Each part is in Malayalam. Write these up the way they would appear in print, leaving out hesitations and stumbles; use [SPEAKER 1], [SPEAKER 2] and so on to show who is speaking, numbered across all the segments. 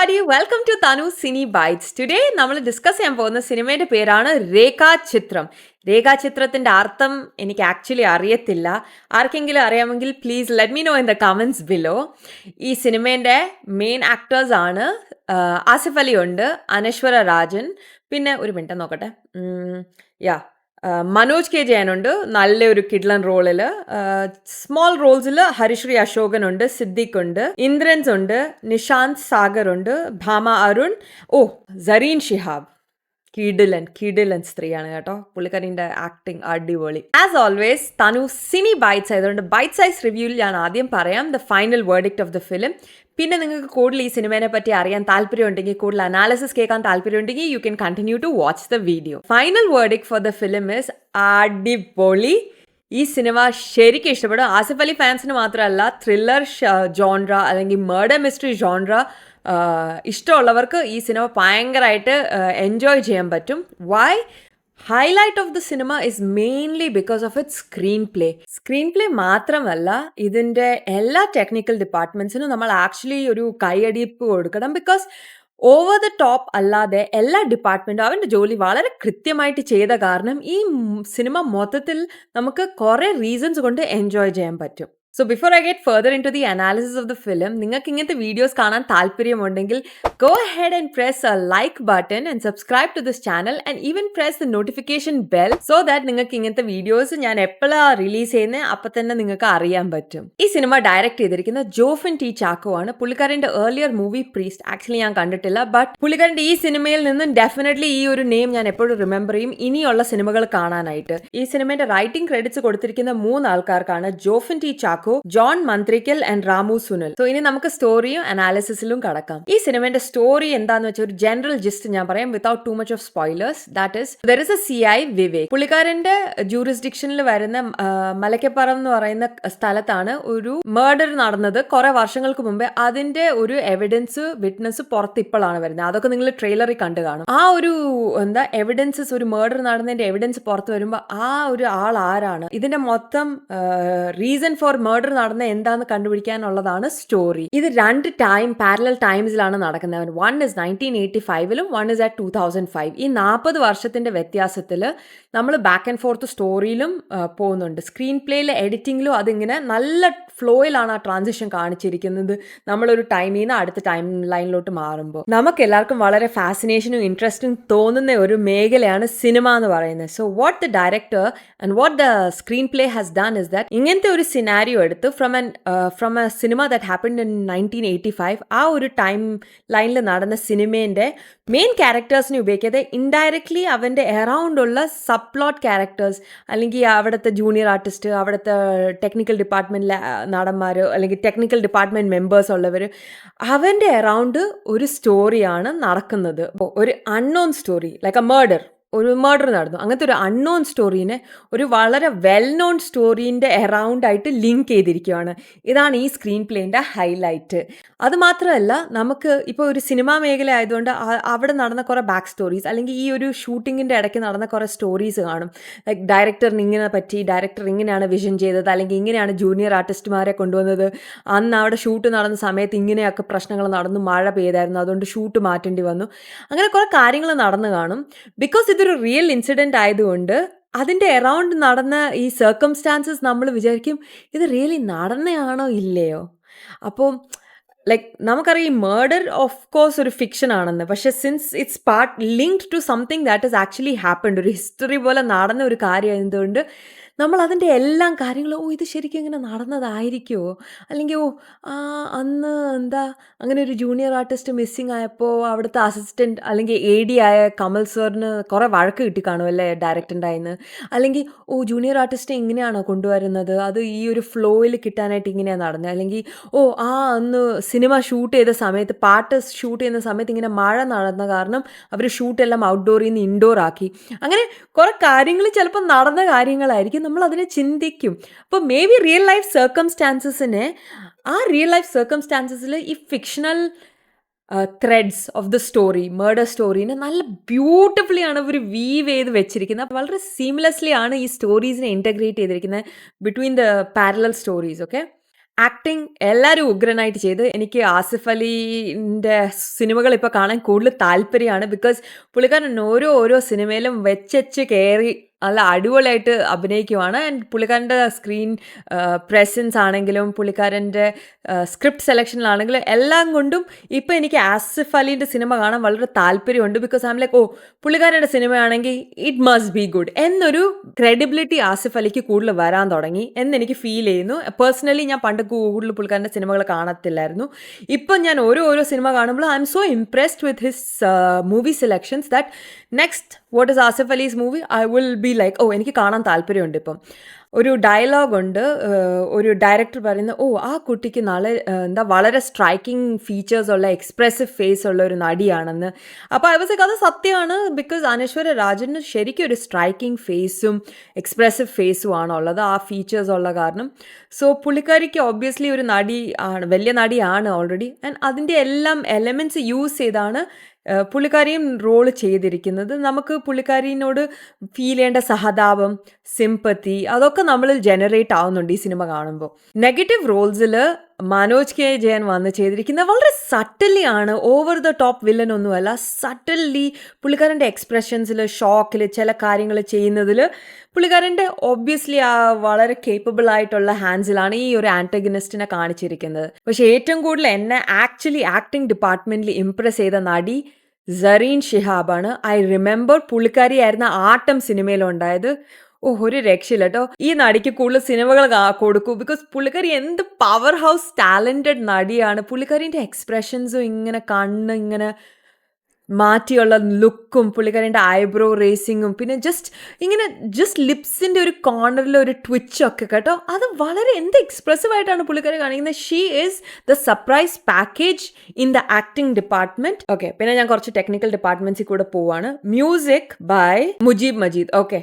[SPEAKER 1] everybody, welcome to Tanu Cine Bites. Today നമ്മൾ ഡിസ്കസ് ചെയ്യാൻ പോകുന്ന സിനിമയുടെ പേരാണ് രേഖാചിത്രം. രേഖാചിത്രത്തിന്റെ അർത്ഥം എനിക്ക് ആക്ച്വലി അറിയത്തില്ല. ആർക്കെങ്കിലും അറിയാമെങ്കിൽ please let me know in the comments below. ഈ സിനിമേൻ്റെ മെയിൻ ആക്ടേഴ്സ് ആണ് ആസിഫ് അലി ഉണ്ട്, അനശ്വര രാജൻ, പിന്നെ ഒരു മിനിറ്റ് നോക്കട്ടെ, യാ മനോജ് കെ ജയനുണ്ട് നല്ലൊരു കിഡ്ലൻ റോളിൽ. സ്മോൾ റോൾസിൽ ഹരിശ്രീ അശോകൻ ഉണ്ട്, സിദ്ദിഖ് ഉണ്ട്, ഇന്ദ്രൻസ് ഉണ്ട്, നിഷാന്ത് സാഗർ ഉണ്ട്, ഭാമ അരുൺ, സരീൻ ഷിഹാബ്. കിഡിലൻ സ്ത്രീയാണ് കേട്ടോ. പുള്ളിക്കാരിൻ്റെ ആക്ടിങ് അടിപൊളി. ആസ് ഓൾവേസ് തനു സിനി ബൈറ്റ്സ് ആയതുകൊണ്ട് ബൈറ്റ് സൈസ് റിവ്യൂവിൽ ഞാൻ ആദ്യം പറയാം the final verdict of the film. പിന്നെ നിങ്ങൾക്ക് കൂടുതൽ ഈ സിനിമയെ പറ്റി അറിയാൻ താല്പര്യമുണ്ടെങ്കിൽ, കൂടുതൽ അനാലിസിസ് കേൾക്കാൻ താല്പര്യമുണ്ടെങ്കിൽ you can continue to watch the video. Final verdict for the film is അടിപൊളി. ഈ സിനിമ ശരിക്കും ഇഷ്ടപ്പെടും. ആസിഫ് അലി ഫാൻസിന് മാത്രമല്ല, ത്രില്ലർ ജോൺറ അല്ലെങ്കിൽ മർഡർ മിസ്റ്ററി ജോൺറ ഇഷ്ടമുള്ളവർക്ക് ഈ സിനിമ ഭയങ്കരമായിട്ട് എൻജോയ് ചെയ്യാൻ പറ്റും. Why? Highlight of the cinema is mainly because of its screenplay മാത്രമല്ല, ഇതിൻ്റെ എല്ലാ ടെക്നിക്കൽ ഡിപ്പാർട്ട്മെൻറ്റ്സിനും നമ്മൾ ആക്ച്വലി ഒരു കൈയടിപ്പ് കൊടുക്കണം. ബിക്കോസ് ഓവർ ദ ടോപ്പ് അല്ലാതെ എല്ലാ ഡിപ്പാർട്ട്മെൻറ്റും അവൻ്റെ ജോലി വളരെ കൃത്യമായിട്ട് ചെയ്ത കാരണം ഈ സിനിമ മൊത്തത്തിൽ നമുക്ക് കുറേ റീസൺസ് കൊണ്ട് എൻജോയ് ചെയ്യാൻ പറ്റും. So before I get further into the analysis of the film, നിങ്ങൾക്ക് ഇങ്ങനത്തെ വീഡിയോസ് കാണാൻ താല്പര്യമുണ്ടെങ്കിൽ go ahead and press a like button and subscribe to this channel and even press the notification bell so that നിങ്ങൾക്ക് ഇങ്ങനത്തെ വീഡിയോസ് ഞാൻ എപ്പോഴാണ് റിലീസ് ചെയ്യുന്നത് അപ്പം തന്നെ നിങ്ങൾക്ക് അറിയാൻ പറ്റും. ഈ സിനിമ ഡയറക്റ്റ് ചെയ്തിരിക്കുന്ന ജോഫിൻ ടി ചാക്കോ ആണ്. പുള്ളിക്കാരൻ്റെ ഏർലിയർ മൂവി പ്രീസ്റ്റ് ആക്ച്വലി ഞാൻ കണ്ടിട്ടില്ല, ബട്ട് പുള്ളിക്കാരൻ്റെ ഈ സിനിമയിൽ നിന്നും ഡെഫിനറ്റ്ലി ഈ ഒരു നെയിം ഞാൻ എപ്പോഴും റിമെമ്പർ ചെയ്യും ഇനിയുള്ള സിനിമകൾ കാണാനായിട്ട്. ഈ സിനിമയുടെ റൈറ്റിംഗ് ക്രെഡിറ്റ്സ് കൊടുത്തിരിക്കുന്ന 3 ആൾക്കാർക്കാണ്: Jofin T Chacko, John Manthrikkal and Ramu Sunil. So ഇനി നമുക്ക് സ്റ്റോറിയും അനാലിസിസിലും കടക്കാം. ഈ സിനിമയുടെ സ്റ്റോറി എന്താന്ന് വെച്ചാൽ ഒരു ജനറൽ ജിസ്റ്റ് ഞാൻ പറയാം without too much of spoilers. That is there is a CI Vivek. പുള്ളിക്കാരന്റെ ജൂറിസ്ഡിക്ഷനിൽ വരുന്ന മലക്കപ്പുറം എന്ന് പറയുന്ന സ്ഥലത്താണ് ഒരു മർഡർ നടന്നത് കുറെ വർഷങ്ങൾക്ക് മുമ്പേ. അതിന്റെ ഒരു വിറ്റ്നസ് പുറത്ത് ഇപ്പോഴാണ് വരുന്നത്. അതൊക്കെ നിങ്ങൾ ട്രെയിലറിൽ കണ്ടു കാണും. ആ ഒരു എവിഡൻസസ്, ഒരു മർഡർ നടന്നതിന്റെ എവിഡൻസ് പുറത്ത് വരുമ്പോൾ ആ ഒരു ആൾ ആരാണ്, ഇതിന്റെ മൊത്തം റീസൺ ഫോർ മർഡർ നടന്ന എന്താന്ന് കണ്ടുപിടിക്കാനുള്ളതാണ് സ്റ്റോറി. ഇത് 2 പാരലൽ ടൈംസിലാണ് നടക്കുന്നത്. 1 is 1985-ലും 1 is at 2005. ഈ 40 വർഷത്തിന്റെ വ്യത്യാസത്തിൽ നമ്മൾ ബാക്ക് ആൻഡ് ഫോർത്ത് സ്റ്റോറിയിലും പോകുന്നുണ്ട്. സ്ക്രീൻ പ്ലേയിലെ എഡിറ്റിംഗിലും അതിങ്ങനെ നല്ല ഫ്ലോയിലാണ് ആ ട്രാൻസിഷൻ കാണിച്ചിരിക്കുന്നത്. നമ്മളൊരു ടൈമിൽ നിന്ന് അടുത്ത ടൈം ലൈനിലോട്ട് മാറുമ്പോൾ നമുക്ക് എല്ലാവർക്കും വളരെ ഫാസിനേഷനും ഇൻട്രസ്റ്റും തോന്നുന്ന ഒരു മേഖലയാണ് സിനിമ എന്ന് പറയുന്നത്. So what the director and what the screen play has done is that ഇങ്ങനത്തെ ഒരു സിനാരിയോ എടുത്ത് from A cinema that happened in 1985, ആ ഒരു ടൈം ലൈനിൽ നടന്ന സിനിമേൻ്റെ മെയിൻ ക്യാരക്ടേഴ്സിനെ ഉപയോഗിക്കാതെ ഇൻഡയറക്ട്ലി അവൻ്റെ അറൗണ്ട് ഉള്ള സബ് പ്ലോട്ട് ക്യാരക്ടേഴ്സ് അല്ലെങ്കിൽ അവിടുത്തെ ജൂനിയർ ആർട്ടിസ്റ്റ്, അവിടുത്തെ ടെക്നിക്കൽ ഡിപ്പാർട്ട്മെൻറ്റിലെ നടന്മാർ അല്ലെങ്കിൽ ടെക്നിക്കൽ ഡിപ്പാർട്ട്മെൻറ്റ് മെമ്പേഴ്സ് ഉള്ളവർ, അവൻ്റെ അറൗണ്ട് ഒരു സ്റ്റോറിയാണ് നടക്കുന്നത്. ഒരു അൺനോൺ സ്റ്റോറി ലൈക്ക് എ ഒരു മർഡർ നടന്നു. അങ്ങനത്തെ ഒരു അൺനോൺ സ്റ്റോറീനെ ഒരു വളരെ വെൽ നോൺ സ്റ്റോറീൻ്റെ അറൗണ്ടായിട്ട് ലിങ്ക് ചെയ്തിരിക്കുകയാണ്. ഇതാണ് ഈ സ്ക്രീൻ പ്ലേൻ്റെ ഹൈലൈറ്റ്. അതുമാത്രമല്ല, നമുക്ക് ഇപ്പോൾ ഒരു സിനിമാ മേഖല ആയതുകൊണ്ട് അവിടെ നടന്ന കുറേ ബാക്ക് സ്റ്റോറീസ് അല്ലെങ്കിൽ ഈ ഒരു ഷൂട്ടിങ്ങിൻ്റെ ഇടയ്ക്ക് നടന്ന കുറേ സ്റ്റോറീസ് കാണും. ലൈക്ക് ഡയറക്ടറിന് ഇങ്ങനെ പറ്റി, ഡയറക്ടർ ഇങ്ങനെയാണ് വിഷൻ ചെയ്തത്, അല്ലെങ്കിൽ ഇങ്ങനെയാണ് ജൂനിയർ ആർട്ടിസ്റ്റുമാരെ കൊണ്ടുവന്നത്, അന്ന് അവിടെ ഷൂട്ട് നടന്ന സമയത്ത് ഇങ്ങനെയൊക്കെ പ്രശ്നങ്ങൾ നടന്നു, മഴ പെയ്തായിരുന്നു, അതുകൊണ്ട് ഷൂട്ട് മാറ്റേണ്ടി വന്നു. അങ്ങനെ കുറേ കാര്യങ്ങൾ നടന്നു കാണും. ബിക്കോസ് ഇതൊരു റിയൽ ഇൻസിഡൻറ്റ് ആയതുകൊണ്ട് അതിൻ്റെ അറൗണ്ട് നടന്ന ഈ സർക്കംസ്റ്റാൻസസ് നമ്മൾ വിചാരിക്കും ഇത് റിയലി നടന്നയാണോ ഇല്ലയോ. അപ്പോൾ ലൈക്ക് നമുക്കറിയാം ഈ മർഡർ ഓഫ് കോഴ്സ് ഒരു ഫിക്ഷൻ ആണെന്ന്, പക്ഷേ since it's part linked to something that is actually happened, ഒരു ഹിസ്റ്ററി പോലെ നടന്ന ഒരു കാര്യം ആയതുകൊണ്ട് നമ്മൾ അതിൻ്റെ എല്ലാം കാര്യങ്ങളും ഇത് ശരിക്കും ഇങ്ങനെ നടന്നതായിരിക്കുമോ, അല്ലെങ്കിൽ അന്ന് അങ്ങനെ ഒരു ജൂനിയർ ആർട്ടിസ്റ്റ് മിസ്സിങ് ആയപ്പോൾ അവിടുത്തെ അസിസ്റ്റൻറ്റ് അല്ലെങ്കിൽ AD ആയ കമൽ സാറിന് കുറേ വഴക്ക് കിട്ടി കാണുമല്ലേ ഡയറക്ടറിൻ്റെ ആയിന്ന്, അല്ലെങ്കിൽ ജൂനിയർ ആർട്ടിസ്റ്റ് ഇങ്ങനെയാണോ കൊണ്ടുവരുന്നത്, അത് ഈ ഒരു ഫ്ലോയിൽ കിട്ടാനായിട്ട് ഇങ്ങനെയാണ് നടന്നത്, അല്ലെങ്കിൽ അന്ന് സിനിമ ഷൂട്ട് ചെയ്ത സമയത്ത്, പാട്ട് ഷൂട്ട് ചെയ്യുന്ന സമയത്ത് ഇങ്ങനെ മഴ നടന്ന കാരണം അവർ ഷൂട്ടെല്ലാം ഔട്ട്ഡോറിൽ നിന്ന് ഇൻഡോർ ആക്കി. അങ്ങനെ കുറേ കാര്യങ്ങൾ ചിലപ്പോൾ നടന്ന കാര്യങ്ങളായിരിക്കും, നമ്മൾ അതിനെ ചിന്തിക്കും. അപ്പോൾ മേ ബി റിയൽ ലൈഫ് സർക്കംസ്റ്റാൻസസിനെ റിയൽ ലൈഫ് സർക്കംസ്റ്റാൻസസിൽ ഈ fictional threads of the story, murder സ്റ്റോറീനെ നല്ല ബ്യൂട്ടിഫുള്ളി ആണ് ഇവർ വീവ് ചെയ്ത് വെച്ചിരിക്കുന്നത്. വളരെ സീംലെസ്ലി ആണ് ഈ സ്റ്റോറീസിനെ ഇൻറ്റഗ്രേറ്റ് ചെയ്തിരിക്കുന്നത് between the parallel stories. Okay, acting എല്ലാവരും ഉഗ്രനായിട്ട് ചെയ്ത്. എനിക്ക് ആസിഫ് അലിന്റെ സിനിമകൾ ഇപ്പോൾ കാണാൻ കൂടുതൽ താല്പര്യമാണ്. ബിക്കോസ് പുള്ളിക്കാരൻ ഓരോ സിനിമയിലും വെച്ചെച്ച് കയറി നല്ല അടിപൊളിയായിട്ട് അഭിനയിക്കുവാണ്. ആൻഡ് പുള്ളിക്കാരൻ്റെ സ്ക്രീൻ പ്രസൻസ് ആണെങ്കിലും പുള്ളിക്കാരൻ്റെ സ്ക്രിപ്റ്റ് സെലക്ഷനിലാണെങ്കിലും എല്ലാം കൊണ്ടും ഇപ്പോൾ എനിക്ക് ആസിഫ് അലീൻ്റെ സിനിമ കാണാൻ വളരെ താല്പര്യമുണ്ട്. ബിക്കോസ് ഐ എം ലൈക്ക്, പുള്ളിക്കാരൻ്റെ സിനിമയാണെങ്കിൽ ഇറ്റ് മസ്റ്റ് ബി ഗുഡ് എന്നൊരു ക്രെഡിബിലിറ്റി ആസിഫ് അലിക്ക് കൂടുതൽ വരാൻ തുടങ്ങി എന്നെനിക്ക് ഫീൽ ചെയ്യുന്നു. പേഴ്സണലി ഞാൻ പണ്ട് കൂടുതൽ പുള്ളിക്കാരൻ്റെ സിനിമകൾ കാണത്തില്ലായിരുന്നു. ഇപ്പം ഞാൻ ഓരോ സിനിമ കാണുമ്പോൾ I am so impressed with his movie selections that next what is Asif Ali's movie I will be like, എനിക്ക് കാണാൻ താല്പര്യമുണ്ട്. ഇപ്പം ഒരു ഡയലോഗുണ്ട്, ഒരു ഡയറക്ടർ പറയുന്ന, ആ കുട്ടിക്ക് വളരെ സ്ട്രൈക്കിംഗ് ഫീച്ചേഴ്സ് ഉള്ള എക്സ്പ്രസീവ് ഫേസ് ഉള്ള ഒരു നടിയാണെന്ന്. അപ്പോൾ ഐ വാസ് ലൈക്ക്, അത് സത്യമാണ്. ബിക്കോസ് അനശ്വര രാജന് ശരിക്കും ഒരു സ്ട്രൈക്കിംഗ് ഫേസും എക്സ്പ്രസീവ് ഫേസും ആണുള്ളത്, ആ ഫീച്ചേഴ്സ് ഉള്ള കാരണം. സോ പുള്ളിക്കാരിക്ക് ഒബ്വിയസ്ലി ഒരു നടി ആണ്, വലിയ നടിയാണ് ഓൾറെഡി. ആൻഡ് അതിൻ്റെ എല്ലാം എലമെൻറ്റ്സ് യൂസ് ചെയ്താണ് പുള്ളിക്കാരിയും റോള് ചെയ്തിരിക്കുന്നത്. നമുക്ക് പുള്ളിക്കാരിനോട് ഫീൽ ചെയ്യേണ്ട സഹതാപം, സിമ്പത്തി, അതൊക്കെ നമ്മളിൽ ജനറേറ്റ് ആവുന്നുണ്ട് ഈ സിനിമ കാണുമ്പോൾ. നെഗറ്റീവ് റോൾസിൽ മനോജ് കെ ജയൻ വന്ന് ചെയ്തിരിക്കുന്നത് വളരെ സട്ടലി ആണ്. ഓവർ ദ ടോപ്പ് വില്ലൻ ഒന്നുമല്ല, സട്ടലി പുള്ളിക്കാരൻ്റെ എക്സ്പ്രഷൻസിൽ, ഷോക്കിൽ, ചില കാര്യങ്ങൾ ചെയ്യുന്നതിൽ പുള്ളിക്കാരൻ്റെ ഒബ്വിയസ്ലി വളരെ കേപ്പബിൾ ആയിട്ടുള്ള ഹാൻഡ്സിലാണ് ഈ ഒരു ആൻറ്റഗനിസ്റ്റിനെ കാണിച്ചിരിക്കുന്നത്. പക്ഷേ ഏറ്റവും കൂടുതൽ എന്നെ ആക്ച്വലി ആക്ടിങ് ഡിപ്പാർട്ട്മെൻറ്റിൽ ഇംപ്രസ് ചെയ്ത നടി സറീൻ ഷിഹാബാണ്. ഐ റിമെമ്പർ പുള്ളിക്കാരിയായിരുന്ന ആട്ടം സിനിമയിലുണ്ടായത്. ഒരു രക്ഷയില്ല കേട്ടോ. ഈ നടിക്ക് കൂടുതൽ സിനിമകൾ കൊടുക്കൂ. ബിക്കോസ് പുള്ളിക്കാരി എന്ത് പവർ ഹൗസ് ടാലൻറ്റഡ് നടിയാണ്. പുള്ളിക്കാരിൻ്റെ എക്സ്പ്രഷൻസും ഇങ്ങനെ കണ്ണ് ഇങ്ങനെ മാറ്റിയുള്ള ലുക്കും, പുള്ളിക്കാരിൻ്റെ ഐബ്രോ റേസിങ്ങും, പിന്നെ ജസ്റ്റ് ലിപ്സിൻ്റെ ഒരു കോർണറിൽ ഒരു ട്വിച്ചൊക്കെ കേട്ടോ, അത് വളരെ എന്ത് എക്സ്പ്രസീവ് ആയിട്ടാണ് പുള്ളിക്കാരി കാണിക്കുന്നത്. She is the surprise package in the acting department. Okay, പിന്നെ ഞാൻ കുറച്ച് ടെക്നിക്കൽ ഡിപ്പാർട്ട്മെന്റ്സിൽ കൂടെ പോവാണ്. Music by Mujeeb Majeed. Okay,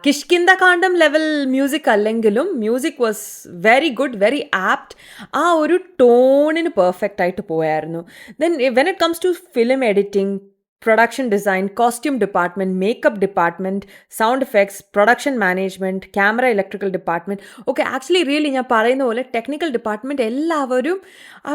[SPEAKER 1] Kishkindha Kaandam level music അല്ലെങ്കിലും music was very good, very apt. ആ ഒരു ടോണിന് പെർഫെക്റ്റ് ആയിട്ട് പോയായിരുന്നു. Then when it comes to film editing, production design, costume department, makeup department, sound effects, production management, camera electrical department, okay, actually really ഞാൻ പറയുന്ന പോലെ ടെക്നിക്കൽ ഡിപ്പാർട്ട്മെൻറ്റ് എല്ലാവരും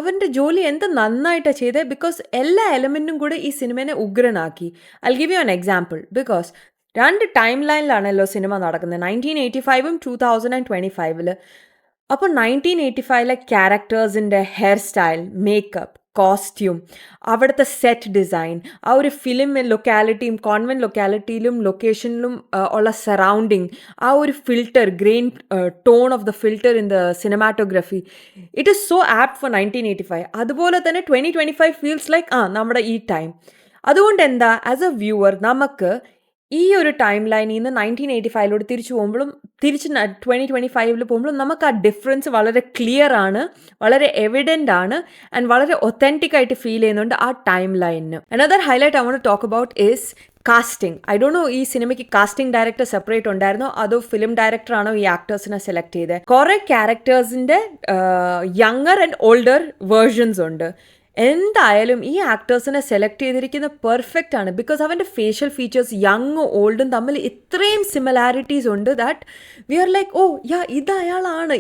[SPEAKER 1] അവൻ്റെ ജോലി എന്ത് നന്നായിട്ടാണ് ചെയ്തത്. ബിക്കോസ് എല്ലാ എലമെൻറ്റും കൂടെ ഈ സിനിമേനെ ഉഗ്രനാക്കി. I give you an example. Because 2 time ലൈനിലാണല്ലോ സിനിമ നടക്കുന്നത്, 1985 2025. അപ്പോൾ 1985 ക്യാരക്ടേഴ്സിൻ്റെ ഹെയർ സ്റ്റൈൽ, മേക്കപ്പ്, കോസ്റ്റ്യൂം, അവിടുത്തെ സെറ്റ് ഡിസൈൻ, ആ ഒരു ഫിലിം ലൊക്കാലിറ്റിയും കോൺവെൻറ്റ് ലൊക്കാലിറ്റിയിലും ലൊക്കേഷനിലും ഉള്ള സറൗണ്ടിങ്, ആ ഒരു filter, grain tone of the filter in the cinematography, it is so apt for 1985. അതുപോലെ തന്നെ 2025 ഫീൽസ് ലൈക്ക് നമ്മുടെ ഈ ടൈം. അതുകൊണ്ട് എന്താ, ആസ് എ വ്യൂവർ നമുക്ക് ഈ ഒരു ടൈം ലൈനിൽ നിന്ന് 1985 തിരിച്ചു പോകുമ്പോഴും 2025 പോകുമ്പോഴും നമുക്ക് ആ ഡിഫറൻസ് വളരെ ക്ലിയർ ആണ്, വളരെ എവിഡൻ്റ് ആണ്, ആൻഡ് വളരെ ഒത്തൻറ്റിക് ആയിട്ട് ഫീൽ ചെയ്യുന്നുണ്ട് ആ ടൈം ലൈനിന്. Another highlight I want to talk about is casting. I don't know ഈ സിനിമയ്ക്ക് കാസ്റ്റിംഗ് ഡയറക്ടർ സെപ്പറേറ്റ് ഉണ്ടായിരുന്നോ അതോ ഫിലിം ഡയറക്ടറാണോ ഈ ആക്ടേഴ്സിനെ സെലക്ട് ചെയ്തത്. കുറേ ക്യാരക്ടേഴ്സിൻ്റെ യങ്ങർ ആൻഡ് ഓൾഡർ വേർഷൻസ് ഉണ്ട്. എന്തായാലും ഈ ആക്ടേഴ്സിനെ സെലക്ട് ചെയ്തിരിക്കുന്ന പെർഫെക്റ്റ് ആണ്. ബിക്കോസ് അവൻ്റെ ഫേഷ്യൽ ഫീച്ചേഴ്സ് യങ്ങും ഓൾഡും തമ്മിൽ ഇത്രയും സിമിലാരിറ്റീസ് ഉണ്ട് ദാറ്റ് വി ആർ ലൈക്ക്, ഇത് അയാളാണ്.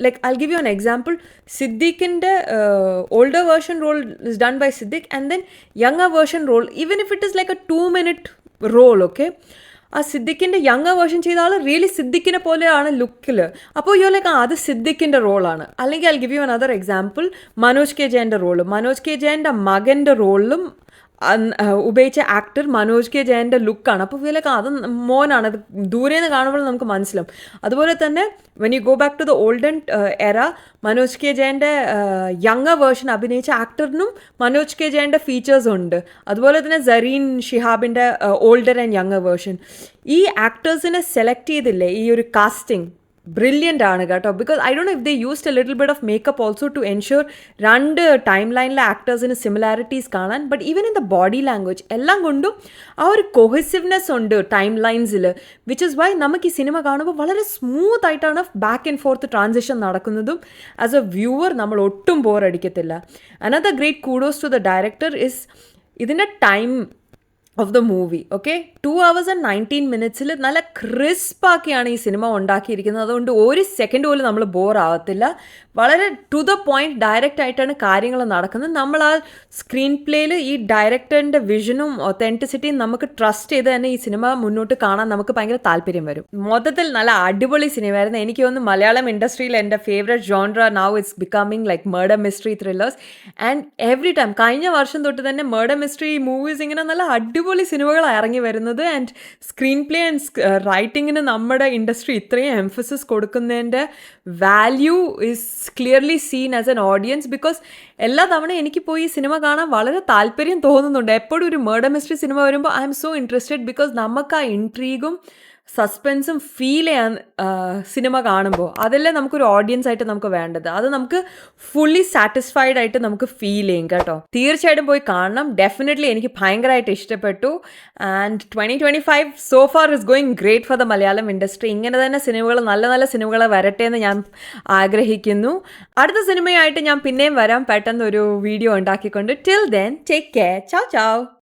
[SPEAKER 1] Like I give you an example. സിദ്ദീഖിൻ്റെ older version role is done by Siddique, and then younger version role, even if it is like a 2-minute role, okay, ആ സിദ്ദിഖിൻ്റെ യങ്ങർ വേർഷൻ ചെയ്ത ആൾ റിയലി സിദ്ദിഖിനെ പോലെയാണ് ലുക്കിൽ. അപ്പോൾ യോ ലൈക്ക് അത് സിദ്ദിഖിൻ്റെ റോളാണ്. അല്ലെങ്കിൽ I give you another example, Manoj K ജയൻ്റെ റോള്, മനോജ് കെ ജയൻ്റെ മകൻ്റെ റോളിലും ഉപയോഗിച്ച ആക്ടർ മനോജ് കെ ജയൻ്റെ ലുക്കാണ്. അപ്പോൾ ലൈക്ക് അത് മോനാണ്, അത് ദൂരെ നിന്ന് കാണുമ്പോൾ നമുക്ക് മനസ്സിലാവും. അതുപോലെ തന്നെ when you go back to the olden era, Manoj K ജയൻ്റെ യങ്ങർ വേർഷൻ അഭിനയിച്ച ആക്ടറിനും മനോജ് കെ ജയൻ്റെ ഫീച്ചേഴ്സ് ഉണ്ട്. അതുപോലെ തന്നെ സറീൻ ഷിഹാബിൻ്റെ ഓൾഡർ ആൻഡ് യങ്ങർ വേർഷൻ. ഈ ആക്ടേഴ്സിനെ സെലക്ട് ചെയ്തില്ലേ, ഈ ഒരു കാസ്റ്റിംഗ് ബ്രില്യൻ്റ് ആണ് കേട്ടോ. Because I don't know if they used a little bit of makeup also to ensure രണ്ട് ടൈം ലൈനിലെ ആക്ടേഴ്സിന് സിമിലാരിറ്റീസ് കാണാൻ. But even in the body language എല്ലാം കൊണ്ടും ആ ഒരു കൊഹസിവ്നെസ് ഉണ്ട് ടൈം ലൈൻസിൽ, വിച്ച് ഇസ് വൈ നമുക്ക് ഈ സിനിമ കാണുമ്പോൾ വളരെ സ്മൂത്ത് ആയിട്ടാണ് ബാക്ക് ആൻഡ് ഫോർത്ത് ട്രാൻസിഷൻ നടക്കുന്നതും. ആസ് എ വ്യൂവർ നമ്മൾ ഒട്ടും ബോറടിക്കത്തില്ല. Another great kudos to the director is ഇതിൻ്റെ time of the movie. Okay, 2 hours and 19 minutes നല്ല ക്രിസ്പാക്കിയാണ് ഈ സിനിമ ഉണ്ടാക്കിയിരിക്കുന്നത്. അതുകൊണ്ട് ഒരു സെക്കൻഡ് പോലും നമ്മൾ ബോർ ആവത്തില്ല. വളരെ ടു ദ പോയിന്റ് ഡയറക്റ്റ് ആയിട്ടാണ് കാര്യങ്ങൾ നടക്കുന്നത്. നമ്മൾ ആ സ്ക്രീൻ പ്ലേയിൽ ഈ ഡയറക്ടറിൻ്റെ വിഷനും ഒത്തൻറ്റിസിറ്റിയും നമുക്ക് ട്രസ്റ്റ് ചെയ്ത് തന്നെ ഈ സിനിമ മുന്നോട്ട് കാണാൻ നമുക്ക് ഭയങ്കര താല്പര്യം വരും. മൊത്തത്തിൽ നല്ല അടിപൊളി സിനിമയായിരുന്നു. എനിക്ക് തോന്നുന്നു മലയാളം ഇൻഡസ്ട്രിയിൽ എൻ്റെ favourite genre now it's becoming like murder mystery thrillers. And every time കഴിഞ്ഞ വർഷം തൊട്ട് തന്നെ മർഡർ മിസ്റ്ററി മൂവീസ് ഇങ്ങനെ നല്ല അടിപൊളി സിനിമകളാണ് ഇറങ്ങി വരുന്നത്. ആൻഡ് സ്ക്രീൻ പ്ലേ ആൻഡ് റൈറ്റിങ്ങിന് നമ്മുടെ ഇൻഡസ്ട്രി ഇത്രയും എംഫസിസ് കൊടുക്കുന്നതിൻ്റെ value is clearly seen as an audience. Because എല്ലാ തവണയും എനിക്ക് പോയി ഈ സിനിമ കാണാൻ വളരെ താല്പര്യം തോന്നുന്നുണ്ട്. എപ്പോഴും ഒരു മർഡർ മിസ്റ്ററി സിനിമ വരുമ്പോൾ I am so interested. Because നമുക്ക് ആ ഇൻട്രീഗും സസ്പെൻസും ഫീൽ ചെയ്യാൻ സിനിമ കാണുമ്പോൾ അതല്ലേ നമുക്കൊരു ഓഡിയൻസ് ആയിട്ട് നമുക്ക് വേണ്ടത്. അത് നമുക്ക് ഫുള്ളി സാറ്റിസ്ഫൈഡ് ആയിട്ട് നമുക്ക് ഫീൽ ചെയ്യും കേട്ടോ. തീർച്ചയായിട്ടും പോയി കാണണം. ഡെഫിനറ്റ്ലി എനിക്ക് ഭയങ്കരമായിട്ട് ഇഷ്ടപ്പെട്ടു. And 2025 so far is going great for the Malayalam industry. ഇങ്ങനെ തന്നെ സിനിമകൾ നല്ല നല്ല സിനിമകൾ വരട്ടെ എന്ന് ഞാൻ ആഗ്രഹിക്കുന്നു. അടുത്ത സിനിമയായിട്ട് ഞാൻ പിന്നെയും വരാം പെട്ടെന്ന് ഒരു വീഡിയോ ഉണ്ടാക്കിക്കൊണ്ട്. Till then take care. Ciao ചൗ.